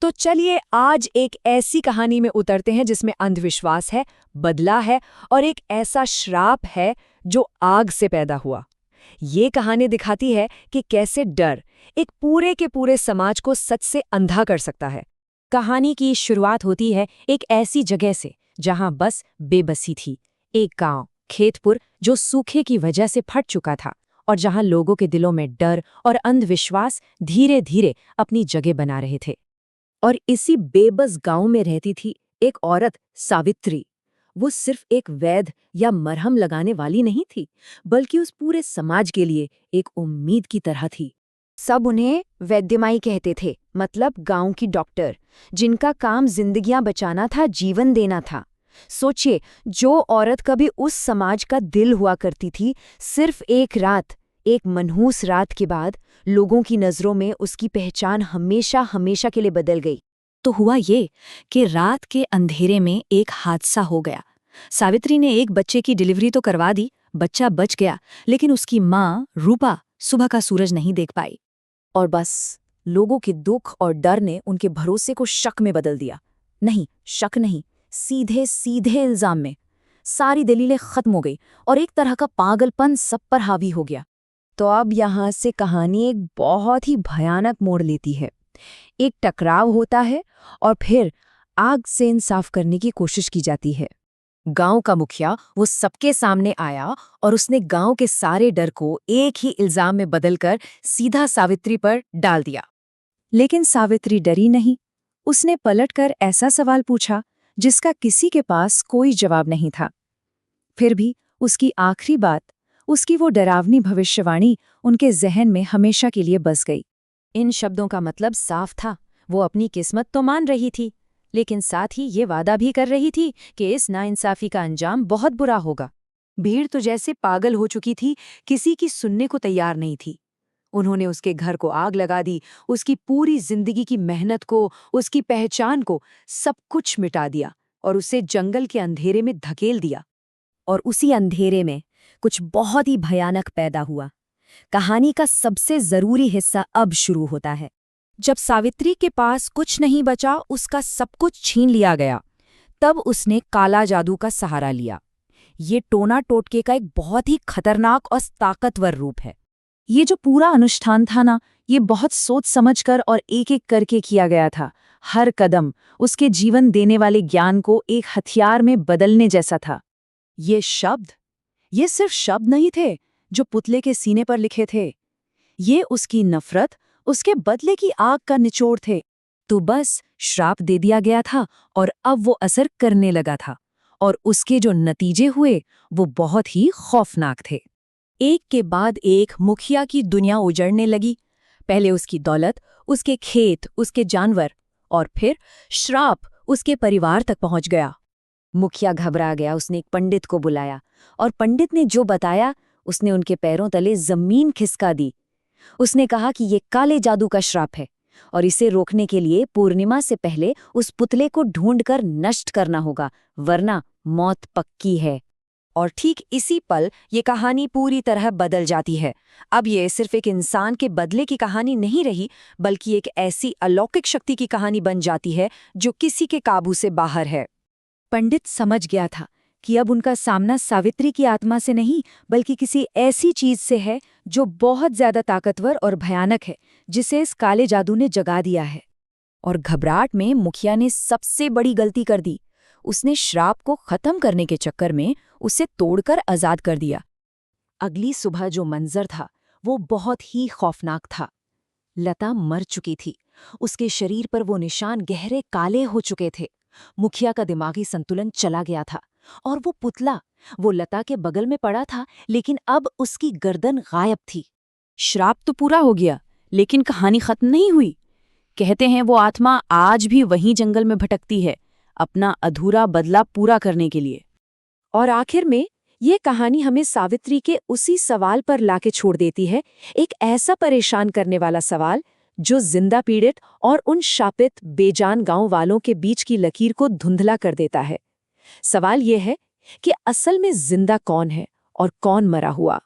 तो चलिए आज एक ऐसी कहानी में उतरते हैं जिसमें अंधविश्वास है, बदला है और एक ऐसा श्राप है जो आग से पैदा हुआ। ये कहानी दिखाती है कि कैसे डर एक पूरे के पूरे समाज को सच से अंधा कर सकता है। कहानी की शुरुआत होती है एक ऐसी जगह से जहां बस बेबसी थी। एक गांव खेतपुर जो सूखे की वजह से फट चुका था और जहां लोगों के दिलों में डर और अंधविश्वास धीरे धीरे अपनी जगह बना रहे थे। और इसी बेबस गांव में रहती थी एक औरत सावित्री। वो सिर्फ एक वैद्य या मरहम लगाने वाली नहीं थी, बल्कि उस पूरे समाज के लिए एक उम्मीद की तरह थी। सब उन्हें वैद्यमाई कहते थे, मतलब गांव की डॉक्टर, जिनका काम जिंदगियां बचाना था, जीवन देना था। सोचिए, जो औरत कभी उस समाज का दिल हुआ करती थी, सिर्फ एक रात, एक मनहूस रात के बाद लोगों की नज़रों में उसकी पहचान हमेशा हमेशा के लिए बदल गई। तो हुआ ये कि रात के अंधेरे में एक हादसा हो गया। सावित्री ने एक बच्चे की डिलीवरी तो करवा दी, बच्चा बच गया, लेकिन उसकी माँ रूपा सुबह का सूरज नहीं देख पाई। और बस लोगों के दुख और डर ने उनके भरोसे को शक में बदल दिया। नहीं, शक नहीं, सीधे सीधे इल्जाम में। सारी दलीलें खत्म हो गई और एक तरह का पागलपन सब पर हावी हो गया। तो अब यहाँ से कहानी एक बहुत ही भयानक मोड़ लेती है। एक टकराव होता है और फिर आग से इंसाफ करने की कोशिश की जाती है। गांव का मुखिया वो सबके सामने आया और उसने गांव के सारे डर को एक ही इल्जाम में बदलकर सीधा सावित्री पर डाल दिया। लेकिन सावित्री डरी नहीं। उसने पलटकर ऐसा सवाल पूछा जिसका किसी के पास कोई जवाब नहीं था। फिर भी उसकी आखिरी बात, उसकी वो डरावनी भविष्यवाणी उनके जहन में हमेशा के लिए बस गई। इन शब्दों का मतलब साफ था। वो अपनी किस्मत तो मान रही थी, लेकिन साथ ही ये वादा भी कर रही थी कि इस नाइंसाफी का अंजाम बहुत बुरा होगा। भीड़ तो जैसे पागल हो चुकी थी, किसी की सुनने को तैयार नहीं थी। उन्होंने उसके घर को आग लगा दी, उसकी पूरी जिंदगी की मेहनत को, उसकी पहचान को, सब कुछ मिटा दिया और उसे जंगल के अंधेरे में धकेल दिया। और उसी अंधेरे में कुछ बहुत ही भयानक पैदा हुआ। कहानी का सबसे जरूरी हिस्सा अब शुरू होता है। जब सावित्री के पास कुछ नहीं बचा, उसका सब कुछ छीन लिया गया, तब उसने काला जादू का सहारा लिया। ये टोना टोटके का एक बहुत ही खतरनाक और ताकतवर रूप है। ये जो पूरा अनुष्ठान था ना, ये बहुत सोच समझकर और एक एक करके किया गया था। हर कदम उसके जीवन देने वाले ज्ञान को एक हथियार में बदलने जैसा था। ये शब्द, ये सिर्फ शब्द नहीं थे जो पुतले के सीने पर लिखे थे। ये उसकी नफरत, उसके बदले की आग का निचोड़ थे। तो बस श्राप दे दिया गया था और अब वो असर करने लगा था। और उसके जो नतीजे हुए वो बहुत ही खौफनाक थे। एक के बाद एक मुखिया की दुनिया उजड़ने लगी। पहले उसकी दौलत, उसके खेत, उसके जानवर, और फिर श्राप उसके परिवार तक पहुंच गया। मुखिया घबरा गया। उसने एक पंडित को बुलाया और पंडित ने जो बताया, उसने उनके पैरों तले जमीन खिसका दी। उसने कहा कि ये काले जादू का श्राप है और इसे रोकने के लिए पूर्णिमा से पहले उस पुतले को ढूंढकर नष्ट करना होगा, वरना मौत पक्की है। और ठीक इसी पल ये कहानी पूरी तरह बदल जाती है। अब ये सिर्फ एक इंसान के बदले की कहानी नहीं रही, बल्कि एक ऐसी अलौकिक शक्ति की कहानी बन जाती है जो किसी के काबू से बाहर है। पंडित समझ गया था कि अब उनका सामना सावित्री की आत्मा से नहीं, बल्कि किसी ऐसी चीज से है जो बहुत ज्यादा ताकतवर और भयानक है, जिसे इस काले जादू ने जगा दिया है। और घबराहट में मुखिया ने सबसे बड़ी गलती कर दी। उसने श्राप को खत्म करने के चक्कर में उसे तोड़कर आजाद कर दिया। अगली सुबह जो मंजर था वो बहुत ही खौफनाक था। लता मर चुकी थी। उसके शरीर पर वो निशान गहरे काले हो चुके थे। मुखिया का दिमागी संतुलन चला गया था और वो पुतला, वो लता के बगल में पड़ा था, लेकिन अब उसकी गर्दन गायब थी। श्राप तो पूरा हो गया, लेकिन कहानी खत्म नहीं हुई। कहते हैं वो आत्मा आज भी वहीं जंगल में भटकती है, अपना अधूरा बदला पूरा करने के लिए। और आखिर में ये कहानी हमें सावित्री के उसी सवाल पर लाके छोड़ देती है, एक ऐसा परेशान करने वाला सवाल जो जिंदा पीड़ित और उन शापित बेजान गांव वालों के बीच की लकीर को धुंधला कर देता है। सवाल ये है कि असल में जिंदा कौन है और कौन मरा हुआ।